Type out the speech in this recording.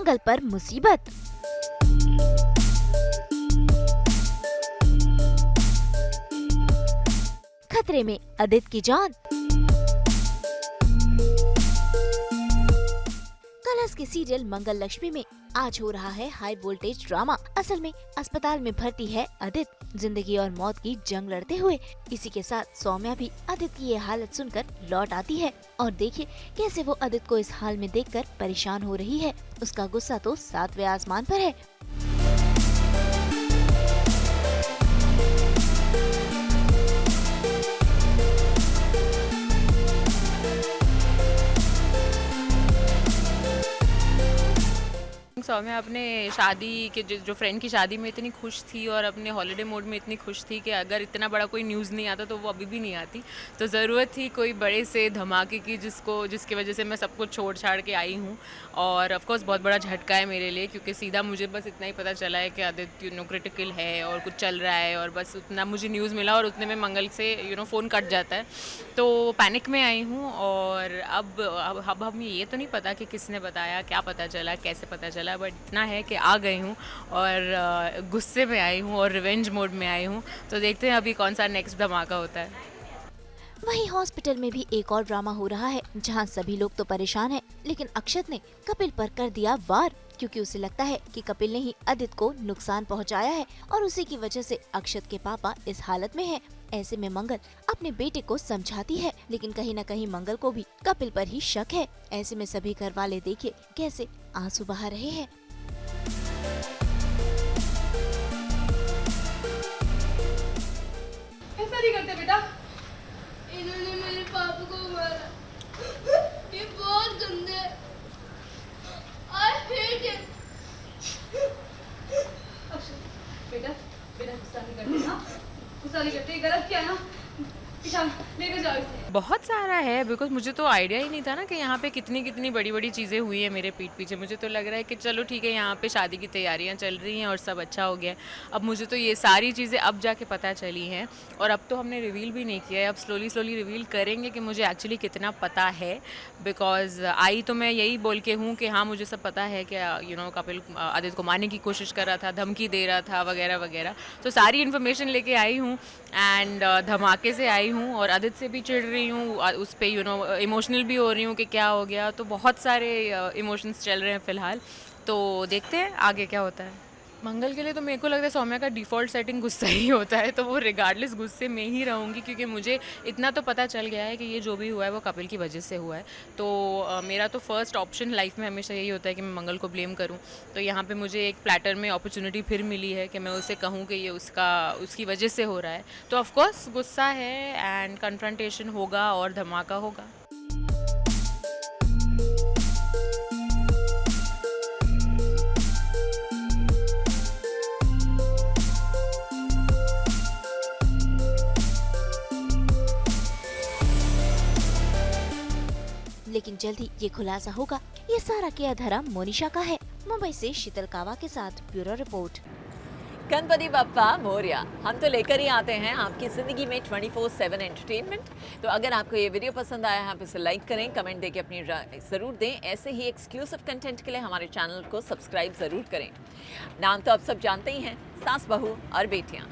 मंगल पर मुसीबत। खतरे में आदित्य की जान। कलर्स के सीरियल मंगल लक्ष्मी में आज हो रहा है हाई वोल्टेज ड्रामा। असल में अस्पताल में भर्ती है आदित्य, जिंदगी और मौत की जंग लड़ते हुए। इसी के साथ सौम्या भी आदित्य की ये हालत सुनकर लौट आती है और देखिए कैसे वो आदित्य को इस हाल में देखकर परेशान हो रही है। उसका गुस्सा तो 7वें आसमान पर है। सौम्या अपने शादी के जो फ्रेंड की शादी में इतनी खुश थी और अपने हॉलिडे मोड में इतनी खुश थी कि अगर इतना बड़ा कोई न्यूज़ नहीं आता तो वो अभी भी नहीं आती। तो ज़रूरत थी कोई बड़े से धमाके की जिसकी वजह से मैं सब कुछ छोड़ छाड़ के आई हूँ। और ऑफ कोर्स बहुत बड़ा झटका है मेरे लिए, क्योंकि सीधा मुझे बस इतना ही पता चला है कि आदित्य क्रिटिकल है और कुछ चल रहा है, और बस उतना मुझे न्यूज़ मिला और उतने में मंगल से फ़ोन कट जाता है। तो पैनिक में आई हूँ। और अब हमें ये तो नहीं पता कि किसने बताया, क्या पता चला, कैसे पता चला, बट इतना है कि आ गई हूँ और गुस्से में आई हूँ और रिवेंज मोड में आई हूँ। तो देखते हैं अभी कौन सा नेक्स्ट धमाका होता है। वहीं हॉस्पिटल में भी एक और ड्रामा हो रहा है, जहां सभी लोग तो परेशान हैं, लेकिन अक्षत ने कपिल पर कर दिया वार, क्योंकि उसे लगता है कि कपिल ने ही आदित्य को नुकसान पहुंचाया है और उसी की वजह से अक्षत के पापा इस हालत में हैं। ऐसे में मंगल अपने बेटे को समझाती है, लेकिन कहीं न कहीं मंगल को भी कपिल पर ही शक है। ऐसे में सभी घर वाले देखिए कैसे आंसू बहा रहे हैं। ऐसा नहीं करते बेटा, इन्होंने मेरे पापा को मारा, ये बहुत गंदे है। I hate it। बेटा बेटा गुस्सा नहीं करते ना, गुस्सा नहीं करते, गलत किया ना, लेकर जाओ इसे। बहुत सारा है, बिकॉज मुझे तो आइडिया ही नहीं था ना कि यहाँ पे कितनी कितनी बड़ी बड़ी चीज़ें हुई हैं मेरे पीठ पीछे। मुझे तो लग रहा है कि चलो ठीक है, यहाँ पे शादी की तैयारियाँ चल रही हैं और सब अच्छा हो गया। अब मुझे तो ये सारी चीज़ें अब जाके पता चली हैं, और अब तो हमने रिवील भी नहीं किया है। अब स्लोली स्लोली रिवील करेंगे कि मुझे एक्चुअली कितना पता है। बिकॉज आई तो मैं यही बोल के हूँ कि हाँ मुझे सब पता है कि कपिल आदित्य को मारने की कोशिश कर रहा था, धमकी दे रहा था, वगैरह वगैरह। तो सारी इन्फॉर्मेशन लेके आई हूँ एंड धमाके से आई हूँ, और आदित्य से भी चिढ़ रही हूँ, उस पर इमोशनल भी हो रही हूँ कि क्या हो गया। तो बहुत सारे इमोशंस चल रहे हैं फ़िलहाल। तो देखते हैं आगे क्या होता है। मंगल के लिए तो मेरे को लगता है सौम्या का डिफ़ॉल्ट सेटिंग गुस्सा ही होता है, तो वो रिगार्डलेस गुस्से में ही रहूँगी, क्योंकि मुझे इतना तो पता चल गया है कि ये जो भी हुआ है वो कपिल की वजह से हुआ है। तो मेरा तो फर्स्ट ऑप्शन लाइफ में हमेशा यही होता है कि मैं मंगल को ब्लेम करूँ। तो यहाँ पे मुझे एक प्लेटर में अपॉर्चुनिटी फिर मिली है कि मैं उसे कहूँ कि ये उसकी वजह से हो रहा है। तो ऑफकोर्स गुस्सा है एंड कन्फ्रंटेशन होगा और धमाका होगा। लेकिन जल्द ही ये खुलासा होगा। ये सारा किया धरा मोनिशा का है। मुंबई से शीतल कावा के साथ ब्यूरो रिपोर्ट। गणपति बप्पा मोरया। हम तो लेकर ही आते हैं आपकी ज़िंदगी में 24/7 एंटरटेनमेंट। तो अगर आपको ये वीडियो पसंद आया है, आप इसे लाइक करें, कमेंट देके अपनी राय ज़रूर दें। ऐसे ही एक्सक्लूसिव कंटेंट के लिए हमारे चैनल को सब्सक्राइब ज़रूर करें। नाम तो आप सब जानते ही हैं, सास बहू और बेटियाँ।